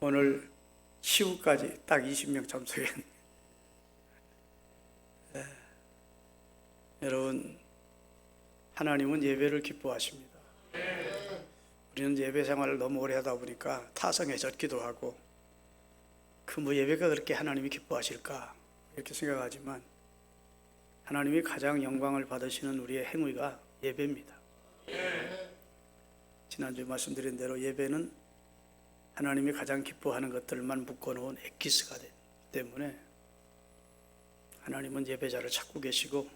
오늘 시후까지 딱 20명 참석했네. 여러분, 하나님은 예배를 기뻐하십니다. 우리는 예배 생활을 너무 오래 하다 보니까 타성해졌기도 하고, 예배가 그렇게 하나님이 기뻐하실까 이렇게 생각하지만, 하나님이 가장 영광을 받으시는 우리의 행위가 예배입니다. 지난주에 말씀드린 대로 예배는 하나님이 가장 기뻐하는 것들만 묶어놓은 엑기스가 되기 때문에 하나님은 예배자를 찾고 계시고,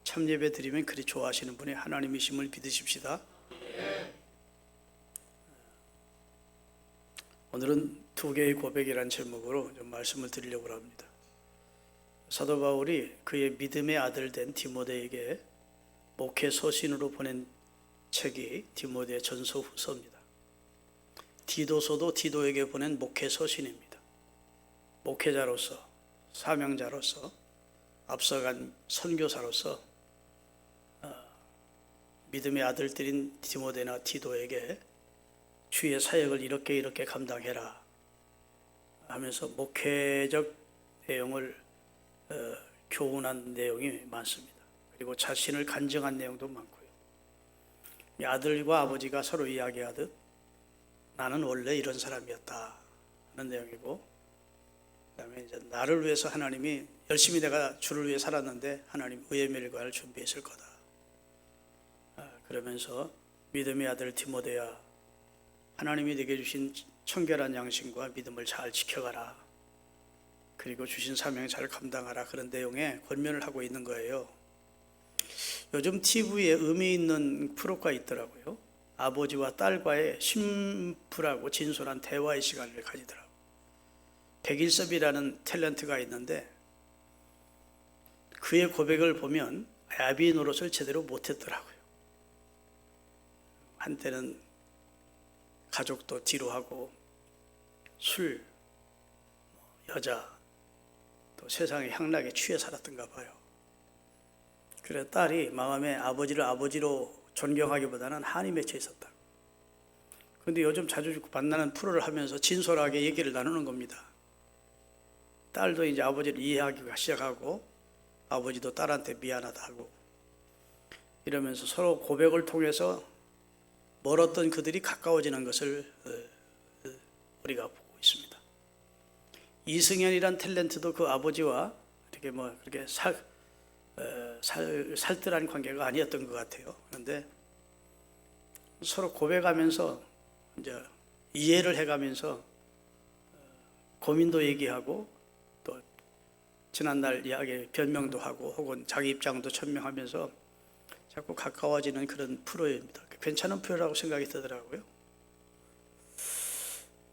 참 예배 드리면 그리 좋아하시는 분이 하나님이심을 믿으십시다. 오늘은 두 개의 고백이라는 제목으로 좀 말씀을 드리려고 합니다. 사도 바울이 그의 믿음의 아들 된 디모데에게 목회 서신으로 보낸 책이 디모데 전서 후서입니다. 디도서도 디도에게 보낸 목회 서신입니다. 목회자로서, 사명자로서, 앞서간 선교사로서 믿음의 아들들인 디모데나 디도에게 주의 사역을 이렇게 감당해라 하면서 목회적 내용을 교훈한 내용이 많습니다. 그리고 자신을 간증한 내용도 많고요. 이 아들과 아버지가 서로 이야기하듯 나는 원래 이런 사람이었다 하는 내용이고, 그다음에 이제 나를 위해서 하나님이 열심히 내가 주를 위해 살았는데 하나님 의의 멸관을 준비했을 거다. 그러면서 믿음의 아들 디모데야, 하나님이 내게 주신 청결한 양심과 믿음을 잘 지켜가라. 그리고 주신 사명 잘 감당하라. 그런 내용의 권면을 하고 있는 거예요. 요즘 TV에 의미 있는 프로가 있더라고요. 아버지와 딸과의 심플하고 진솔한 대화의 시간을 가지더라고요. 백일섭이라는 탤런트가 있는데 그의 고백을 보면 아비 노릇을 제대로 못했더라고요. 한때는 가족도 뒤로 하고 술, 여자, 또 세상의 향락에 취해 살았던가 봐요. 그래 딸이 마음에 아버지를 아버지로 존경하기보다는 한이 맺혀 있었다. 그런데 요즘 자주 만나는 프로를 하면서 진솔하게 얘기를 나누는 겁니다. 딸도 이제 아버지를 이해하기 시작하고 아버지도 딸한테 미안하다 하고 이러면서 서로 고백을 통해서 멀었던 그들이 가까워지는 것을 우리가 보고 있습니다. 이승현이란 탤런트도 그 아버지와 이렇게 그렇게 살뜰한 관계가 아니었던 것 같아요. 그런데 서로 고백하면서 이제 이해를 해가면서 고민도 얘기하고 또 지난날 이야기 변명도 하고 혹은 자기 입장도 천명하면서 자꾸 가까워지는 그런 프로입니다. 괜찮은 프로라고 생각이 들더라고요.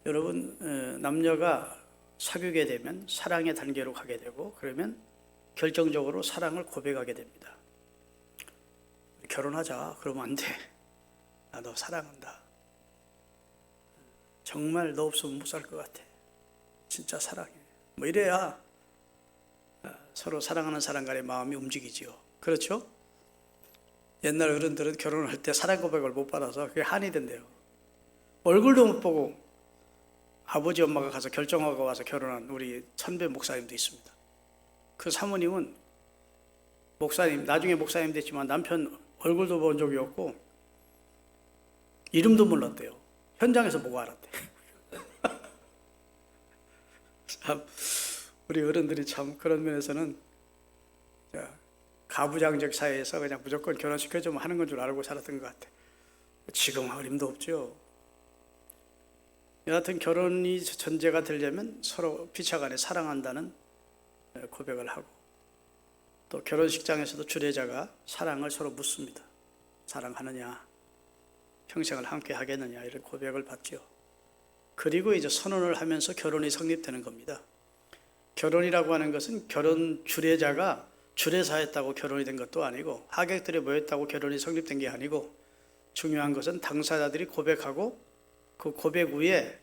여러분, 남녀가 사귀게 되면 사랑의 단계로 가게 되고 그러면 결정적으로 사랑을 고백하게 됩니다. 결혼하자. 그러면 안 돼. 나 너 사랑한다. 정말 너 없으면 못 살 것 같아. 진짜 사랑해. 이래야 서로 사랑하는 사람 간의 마음이 움직이지요. 그렇죠? 옛날 어른들은 결혼할 때 사랑 고백을 못 받아서 그게 한이 된대요. 얼굴도 못 보고 아버지 엄마가 가서 결정하고 와서 결혼한 우리 선배 목사님도 있습니다. 그 사모님은 목사님, 나중에 목사님 됐지만 남편 얼굴도 본 적이 없고 이름도 몰랐대요. 현장에서 보고 알았대. 참 우리 어른들이 참 그런 면에서는 가부장적 사회에서 그냥 무조건 결혼시켜주면 하는 건 줄 알고 살았던 것 같아. 지금은 어림도 없죠. 여하튼 결혼이 전제가 되려면 서로 피차간에 사랑한다는 고백을 하고 또 결혼식장에서도 주례자가 사랑을 서로 묻습니다. 사랑하느냐, 평생을 함께 하겠느냐 이런 고백을 받죠. 그리고 이제 선언을 하면서 결혼이 성립되는 겁니다. 결혼이라고 하는 것은 결혼 주례자가 주례사했다고 결혼이 된 것도 아니고 하객들이 모였다고 결혼이 성립된 게 아니고 중요한 것은 당사자들이 고백하고 그 고백 후에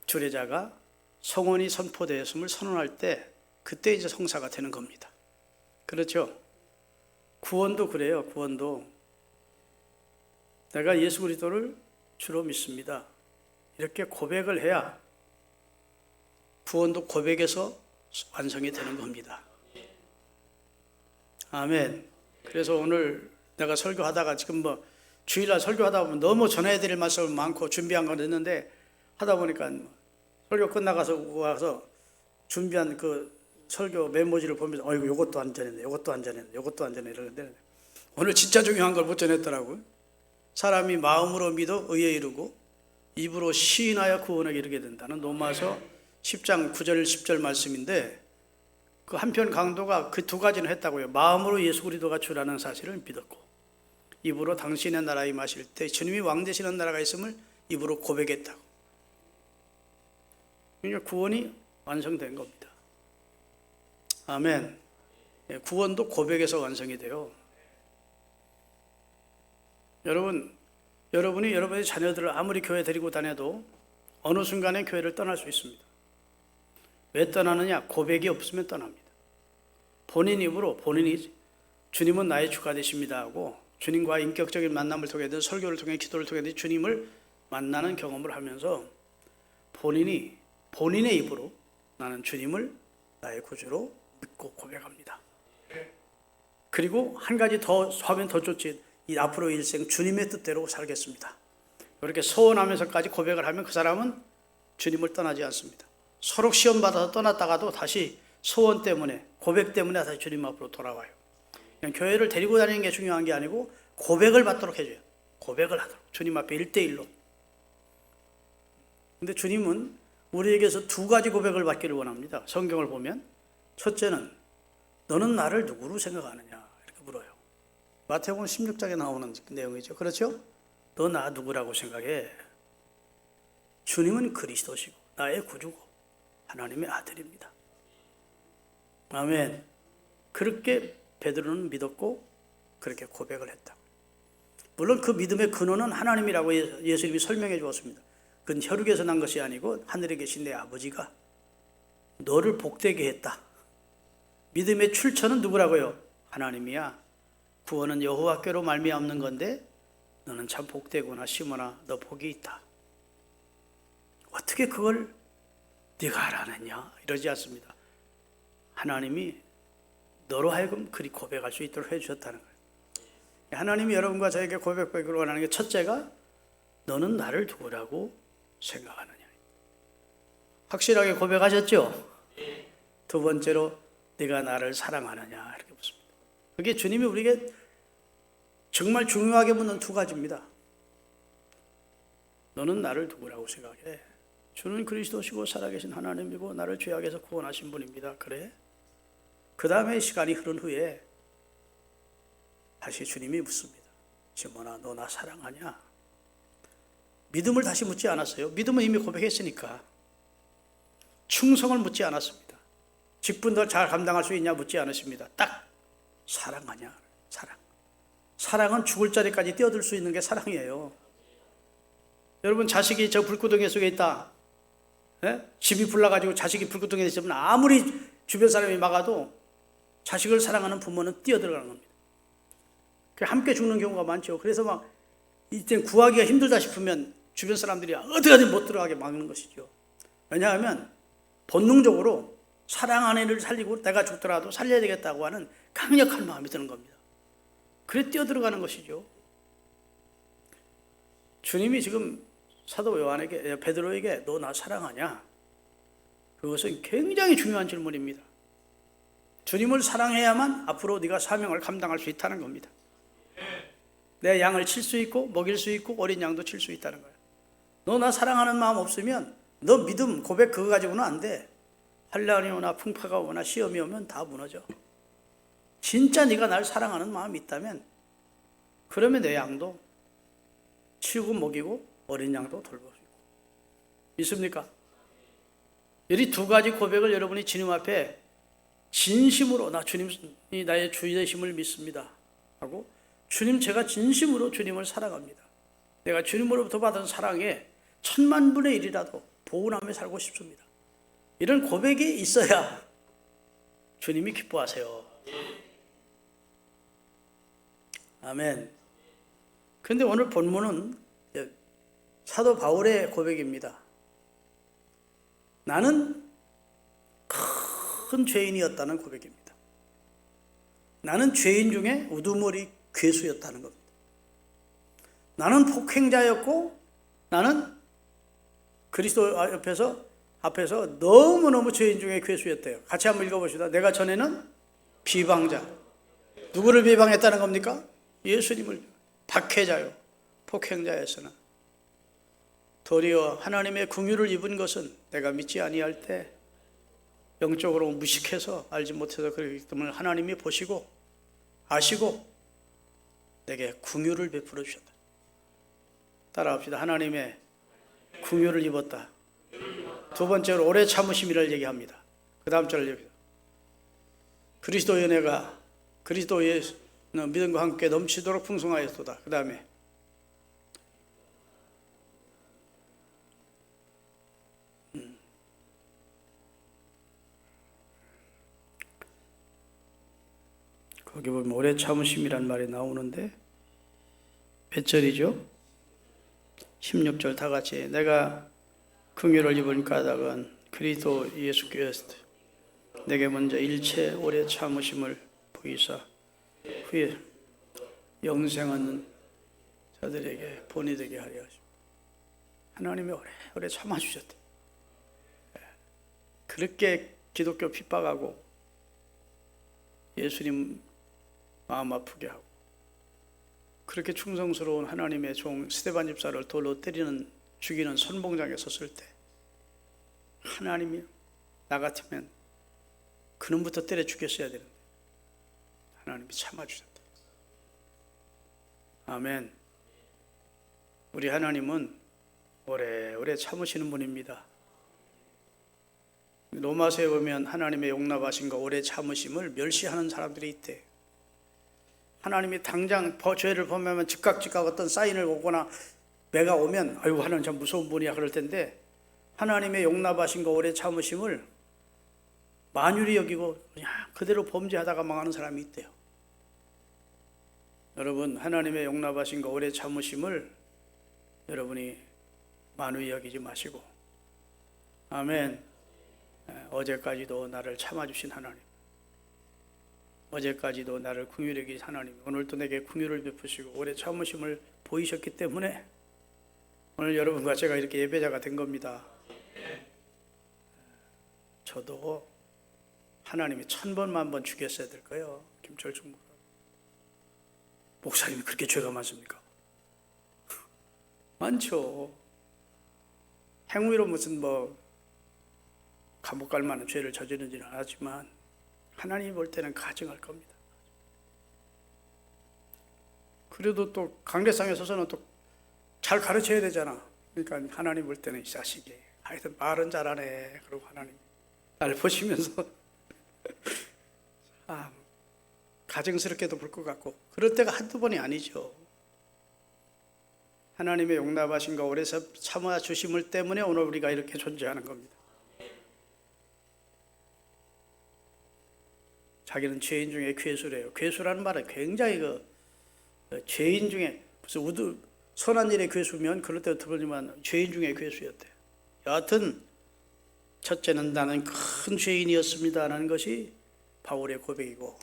주례자가 성혼이 선포되었음을 선언할 때 그때 이제 성사가 되는 겁니다. 그렇죠? 구원도 그래요. 구원도 내가 예수 그리스도를 주로 믿습니다. 이렇게 고백을 해야 구원도 고백에서 완성이 되는 겁니다. 아멘. 그래서 오늘 내가 설교하다가 지금 주일날 설교하다 보면 너무 전해야 될 말씀이 많고 준비한 건 있는데 하다 보니까 설교 끝나가서 와서 준비한 그 설교 메모지를 보면서 이거 요것도 안 전했네, 요것도 안 전했네, 요것도 안 전했네 이러는데 오늘 진짜 중요한 걸 못 전했더라고요. 사람이 마음으로 믿어 의에 이르고 입으로 시인하여 구원에 이르게 된다는 로마서 10장 9절 10절 말씀인데 그 한편 강도가 그 두 가지는 했다고요. 마음으로 예수 그리스도가 주라는 사실을 믿었고 입으로 당신의 나라에 임하실 때 주님이 왕 되시는 나라가 있음을 입으로 고백했다고. 그러니까 구원이 완성된 겁니다. 아멘. 구원도 고백에서 완성이 돼요. 여러분이 여러분의 자녀들을 아무리 교회 데리고 다녀도 어느 순간에 교회를 떠날 수 있습니다. 왜 떠나느냐? 고백이 없으면 떠납니다. 본인 입으로 본인이 주님은 나의 주가 되십니다 하고 주님과 인격적인 만남을 통해서 설교를 통해 기도를 통해 주님을 만나는 경험을 하면서 본인의 입으로 나는 주님을 나의 구주로 믿고 고백합니다. 그리고 한 가지 더 하면 더 좋지. 이 앞으로 일생 주님의 뜻대로 살겠습니다. 이렇게 서원하면서까지 고백을 하면 그 사람은 주님을 떠나지 않습니다. 서로 시험 받아서 떠났다가도 다시 소원 때문에 고백 때문에 다시 주님 앞으로 돌아와요. 그냥 교회를 데리고 다니는 게 중요한 게 아니고 고백을 받도록 해줘요. 고백을 하도록 주님 앞에 1대1로. 근데 주님은 우리에게서 두 가지 고백을 받기를 원합니다. 성경을 보면 첫째는 너는 나를 누구로 생각하느냐 이렇게 물어요. 마태복음 16장에 나오는 내용이죠. 그렇죠? 너 나 누구라고 생각해? 주님은 그리스도시고 나의 구주고 하나님의 아들입니다. 아멘. 그렇게 베드로는 믿었고 그렇게 고백을 했다. 물론 그 믿음의 근원은 하나님이라고 예수님이 설명해 주었습니다. 그건 혈육에서 난 것이 아니고 하늘에 계신 내 아버지가 너를 복되게 했다. 믿음의 출처는 누구라고요? 하나님이야. 구원은 여호와께로 말미암는 건데 너는 참 복되구나. 시몬아 너 복이 있다. 어떻게 그걸 네가 알아냈냐? 이러지 않습니다. 하나님이 너로 하여금 그리 고백할 수 있도록 해주셨다는 거예요. 하나님이 여러분과 저에게 고백하기를 원하는 게 첫째가 너는 나를 누구라고 생각하느냐. 확실하게 고백하셨죠? 두 번째로 네가 나를 사랑하느냐 이렇게 묻습니다. 그게 주님이 우리에게 정말 중요하게 묻는 두 가지입니다. 너는 나를 누구라고 생각해? 주는 그리스도시고 살아계신 하나님이고 나를 죄악에서 구원하신 분입니다. 그래? 그 다음에 시간이 흐른 후에 다시 주님이 묻습니다. 시몬아 너 나 사랑하냐? 믿음을 다시 묻지 않았어요. 믿음은 이미 고백했으니까. 충성을 묻지 않았습니다. 직분도 잘 감당할 수 있냐 묻지 않으십니다. 딱 사랑하냐? 사랑. 사랑은 죽을 자리까지 뛰어들 수 있는 게 사랑이에요. 여러분 자식이 저 불구덩이 속에 있다. 네? 집이 불나가지고 자식이 불구덩이에 있으면 아무리 주변 사람이 막아도 자식을 사랑하는 부모는 뛰어들어가는 겁니다. 함께 죽는 경우가 많죠. 그래서 막 이때 구하기가 힘들다 싶으면 주변 사람들이 어디가든 못 들어가게 막는 것이죠. 왜냐하면 본능적으로 사랑하는 애를 살리고 내가 죽더라도 살려야 되겠다고 하는 강력한 마음이 드는 겁니다. 그래 뛰어들어가는 것이죠. 주님이 지금 사도 요한에게 베드로에게 너 나 사랑하냐? 그것은 굉장히 중요한 질문입니다. 주님을 사랑해야만 앞으로 네가 사명을 감당할 수 있다는 겁니다. 내 양을 칠 수 있고 먹일 수 있고 어린 양도 칠 수 있다는 거예요. 너 나 사랑하는 마음 없으면 너 믿음 고백 그거 가지고는 안 돼. 환난이 오나 풍파가 오나 시험이 오면 다 무너져. 진짜 네가 날 사랑하는 마음이 있다면 그러면 내 양도 치우고 먹이고 어린 양도 돌볼 수 있고. 믿습니까? 이 두 가지 고백을 여러분이 주님 앞에 진심으로 나 주님이 나의 주 되심을 믿습니다 하고 주님 제가 진심으로 주님을 사랑합니다. 내가 주님으로부터 받은 사랑에 10,000,000분의 1이라도 보은하며 살고 싶습니다. 이런 고백이 있어야 주님이 기뻐하세요. 아멘. 그런데 오늘 본문은 사도 바울의 고백입니다. 나는 큰 죄인이었다는 고백입니다. 나는 죄인 중에 우두머리 괴수였다는 겁니다. 나는 폭행자였고 나는 그리스도 앞에서 너무너무 죄인 중에 괴수였대요. 같이 한번 읽어봅시다. 내가 전에는 비방자. 누구를 비방했다는 겁니까? 예수님을. 박해자요, 폭행자였으나 도리어 하나님의 긍휼을 입은 것은 내가 믿지 아니할 때 영적으로 무식해서 알지 못해서 그렇기 때문에 하나님이 보시고 아시고 내게 긍휼을 베풀어 주셨다. 따라합시다. 하나님의 긍휼을 입었다. 두 번째로 오래 참으심이라를 얘기합니다. 그 다음 절을 얘기합니다. 그리스도의 은혜가 그리스도의 믿음과 함께 넘치도록 풍성하였도다. 그 다음에 거기 보면 오래 참으심이란 말이 나오는데 몇 절이죠? 16절 다 같이 내가 긍휼을 입은 까닭은 그리스도 예수께서 내게 먼저 일체 오래 참으심을 보이사 후에 영생하는 자들에게 본이 되게 하려 하십니다. 하나님이 오래 참아주셨대. 그렇게 기독교 핍박하고 예수님 마음 아프게 하고 그렇게 충성스러운 하나님의 종 스데반 집사를 돌로 때리는 죽이는 선봉장에 섰을 때 하나님이 나 같으면 그놈부터 때려 죽였어야 되는데 하나님이 참아주셨다. 아멘. 우리 하나님은 오래오래 참으시는 분입니다. 로마서에 보면 하나님의 용납하심과 오래 참으심을 멸시하는 사람들이 있대. 하나님이 당장 죄를 범하면 즉각 어떤 사인을 오거나 매가 오면 아이고 하나님 참 무서운 분이야 그럴 텐데 하나님의 용납하심과 오래 참으심을 만유리 여기고 그냥 그대로 범죄하다가 망하는 사람이 있대요. 여러분 하나님의 용납하심과 오래 참으심을 여러분이 만유리 여기지 마시고 아멘. 어제까지도 나를 참아주신 하나님, 어제까지도 나를 긍휼히 여기신 하나님, 오늘도 내게 긍휼을 베푸시고 오래 참으심을 보이셨기 때문에 오늘 여러분과 제가 이렇게 예배자가 된 겁니다. 저도 하나님이 1000번, 10,000번 죽였어야 될 거예요. 김철중 목사님이 그렇게 죄가 많습니까? 많죠. 행위로 무슨 감옥 갈 만한 죄를 저지르지는 않았지만 하나님이 볼 때는 가증할 겁니다. 그래도 또 강대상에 서서는 또 잘 가르쳐야 되잖아. 그러니까 하나님 볼 때는 이 자식이 하여튼 말은 잘하네. 그러고 하나님 날 보시면서 가증스럽게도 볼 것 같고 그럴 때가 한두 번이 아니죠. 하나님의 용납하심과 오래 참아 주심을 때문에 오늘 우리가 이렇게 존재하는 겁니다. 자기는 죄인 중에 괴수래요. 괴수라는 말은 굉장히 죄인 중에 무슨 선한 일의 괴수면 그럴 때도 들었지만 죄인 중에 괴수였대. 여하튼 첫째는 나는 큰 죄인이었습니다라는 것이 바울의 고백이고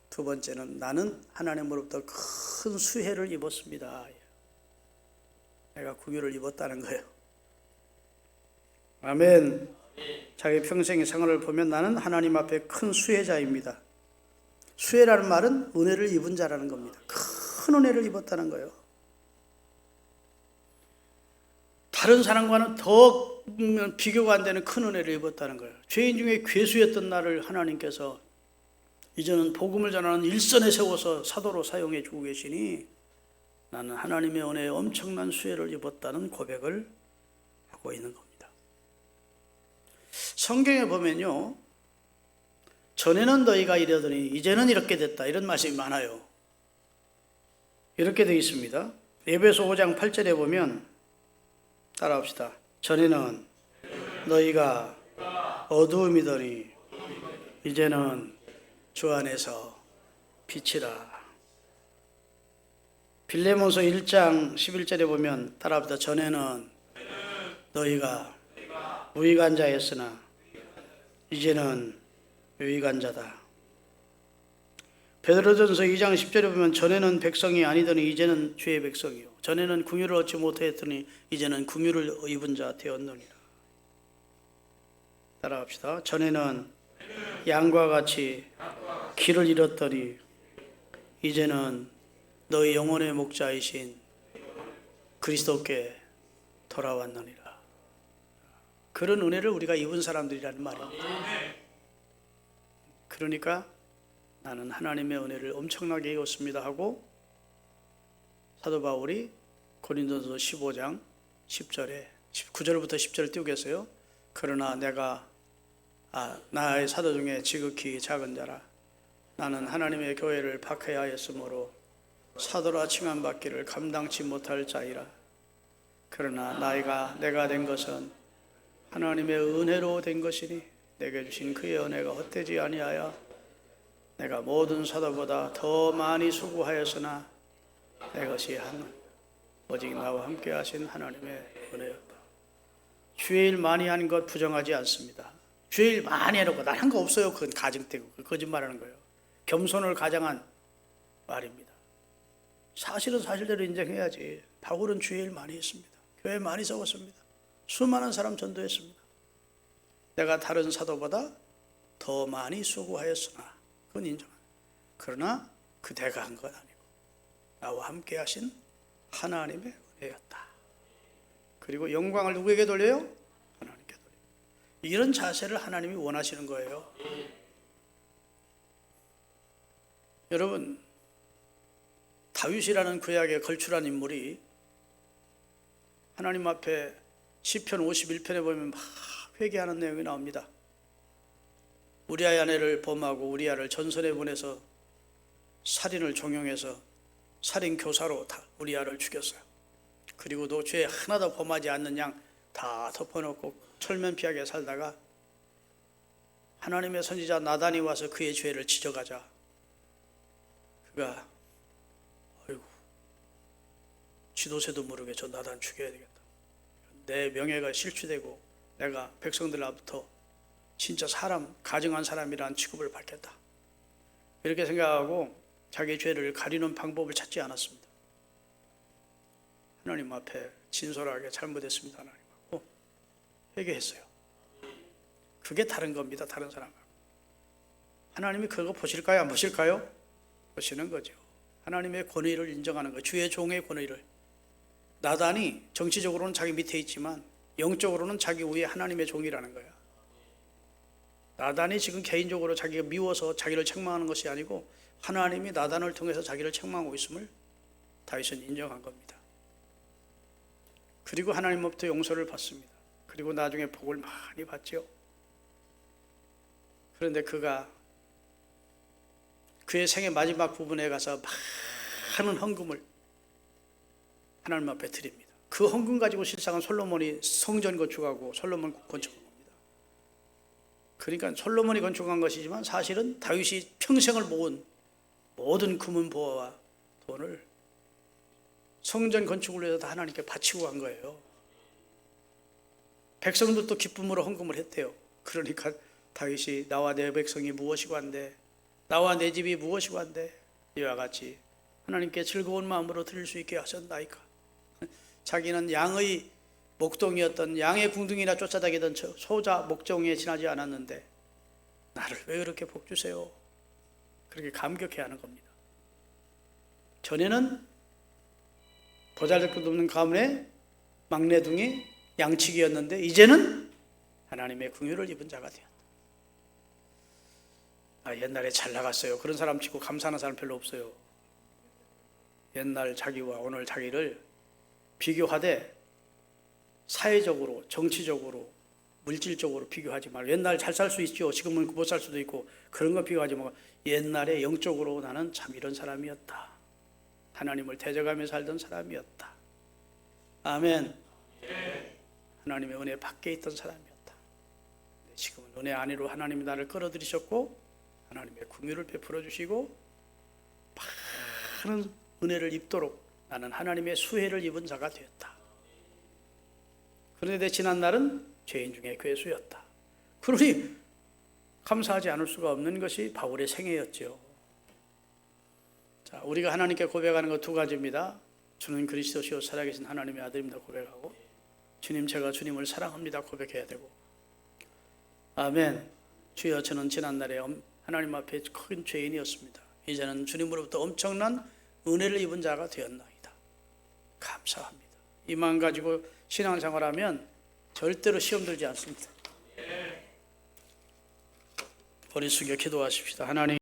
두 번째는 나는 하나님으로부터 큰 수혜를 입었습니다. 내가 긍휼을 입었다는 거예요. 아멘. 자기 평생의 생활을 보면 나는 하나님 앞에 큰 수혜자입니다. 수혜라는 말은 은혜를 입은 자라는 겁니다. 큰 은혜를 입었다는 거예요. 다른 사람과는 더 비교가 안 되는 큰 은혜를 입었다는 거예요. 죄인 중에 괴수였던 나를 하나님께서 이제는 복음을 전하는 일선에 세워서 사도로 사용해 주고 계시니 나는 하나님의 은혜에 엄청난 수혜를 입었다는 고백을 하고 있는 겁니다. 성경에 보면요, 전에는 너희가 이러더니 이제는 이렇게 됐다 이런 말씀이 많아요. 이렇게 되어 있습니다. 에베소 5장 8절에 보면 따라합시다. 전에는 너희가 어두움이더니 이제는 주 안에서 빛이라. 빌레몬서 1장 11절에 보면 따라합시다. 전에는 너희가 무익한 자였으나 이제는 유익한 자다. 베드로전서 2장 10절에 보면 전에는 백성이 아니더니 이제는 주의 백성이요 전에는 긍휼을 얻지 못하였더니 이제는 긍휼을 입은 자 되었느니라. 따라갑시다. 전에는 양과 같이 길을 잃었더니 이제는 너희 영혼의 목자이신 그리스도께 돌아왔느니라. 그런 은혜를 우리가 입은 사람들이라는 말입니다. 그러니까 나는 하나님의 은혜를 엄청나게 입었습니다 하고 사도 바울이 고린도서 15장 10절에 9절부터 10절을 띄우겠어요. 그러나 내가 나의 사도 중에 지극히 작은 자라 나는 하나님의 교회를 박해하였으므로 사도라 칭함받기를 감당치 못할 자이라. 그러나 내가 된 것은 하나님의 은혜로 된 것이니 내게 주신 그의 은혜가 헛되지 아니하여 내가 모든 사도보다 더 많이 수고하였으나 내 것이 오직 나와 함께 하신 하나님의 은혜였다. 주의 일 많이 한 것 부정하지 않습니다. 주의 일 많이 해놓고 난 한 거 없어요. 그건 가증되고 거짓말하는 거예요. 겸손을 가장한 말입니다. 사실은 사실대로 인정해야지. 바울은 주의 일 많이 했습니다. 교회 많이 세웠습니다. 수많은 사람 전도했습니다. 내가 다른 사도보다 더 많이 수고하였으나 그건 인정합니다. 그러나 그 내가 한 건 아니고 나와 함께 하신 하나님의 은혜였다. 그리고 영광을 누구에게 돌려요? 하나님께 돌려요. 이런 자세를 하나님이 원하시는 거예요. 여러분, 다윗이라는 구약에 걸출한 인물이 하나님 앞에 시편 51편에 보면 막 회개하는 내용이 나옵니다. 우리아의 아내를 범하고 우리아를 전선에 보내서 살인을 종용해서 살인 교사로 다 우리아를 죽였어요. 그리고도 죄 하나도 범하지 않는 양 다 덮어놓고 철면피하게 살다가 하나님의 선지자 나단이 와서 그의 죄를 지적하자 그가 아이고 지도새도 모르게 저 나단 죽여야 되겠다. 내 명예가 실추되고 내가 백성들 앞부터 진짜 사람, 가증한 사람이라는 취급을 받겠다. 이렇게 생각하고 자기 죄를 가리는 방법을 찾지 않았습니다. 하나님 앞에 진솔하게 잘못했습니다. 하나님 하고 회개했어요. 그게 다른 겁니다. 다른 사람하고. 하나님이 그거 보실까요? 안 보실까요? 보시는 거죠. 하나님의 권위를 인정하는 거예요. 주의 종의 권위를. 나단이 정치적으로는 자기 밑에 있지만 영적으로는 자기 위에 하나님의 종이라는 거야. 나단이 지금 개인적으로 자기가 미워서 자기를 책망하는 것이 아니고 하나님이 나단을 통해서 자기를 책망하고 있음을 다윗은 인정한 겁니다. 그리고 하나님으로부터 용서를 받습니다. 그리고 나중에 복을 많이 받죠. 그런데 그가 그의 생의 마지막 부분에 가서 많은 헌금을 하나님 앞에 드립니다. 그 헌금 가지고 실상은 솔로몬이 성전 건축하고 솔로몬 건축한 겁니다. 그러니까 솔로몬이 건축한 것이지만 사실은 다윗이 평생을 모은 모든 금은 보화와 돈을 성전 건축을 위해서 다 하나님께 바치고 간 거예요. 백성들도 기쁨으로 헌금을 했대요. 그러니까 다윗이 나와 내 백성이 무엇이고 한데 나와 내 집이 무엇이고 한데 이와 같이 하나님께 즐거운 마음으로 드릴 수 있게 하셨나이까. 자기는 양의 목동이었던 양의 궁둥이나 쫓아다니던 소자 목종에 지나지 않았는데 나를 왜 그렇게 복 주세요? 그렇게 감격해하는 겁니다. 전에는 보잘것도 없는 가문의 막내둥이 양치기였는데 이제는 하나님의 긍휼을 입은 자가 되었다. 옛날에 잘 나갔어요. 그런 사람 치고 감사하는 사람 별로 없어요. 옛날 자기와 오늘 자기를 비교하되 사회적으로, 정치적으로, 물질적으로 비교하지 말고 옛날 잘 살 수 있죠. 지금은 못 살 수도 있고 그런 거 비교하지 말고 옛날에 영적으로 나는 참 이런 사람이었다. 하나님을 대적하며 살던 사람이었다. 아멘. 하나님의 은혜 밖에 있던 사람이었다. 지금은 은혜 안으로 하나님이 나를 끌어들이셨고 하나님의 긍휼을 베풀어 주시고 많은 은혜를 입도록 나는 하나님의 수혜를 입은 자가 되었다. 그런데 내 지난 날은 죄인 중에 괴수였다. 그러니 감사하지 않을 수가 없는 것이 바울의 생애였죠. 자, 우리가 하나님께 고백하는 것 두 가지입니다. 주는 그리스도시요 살아계신 하나님의 아들입니다 고백하고, 주님 제가 주님을 사랑합니다 고백해야 되고, 아멘. 주여 저는 지난날에 하나님 앞에 큰 죄인이었습니다. 이제는 주님으로부터 엄청난 은혜를 입은 자가 되었나이다. 감사합니다. 이만 가지고 신앙생활하면 절대로 시험 들지 않습니다. 머리 숙여 기도하십시다. 하나님,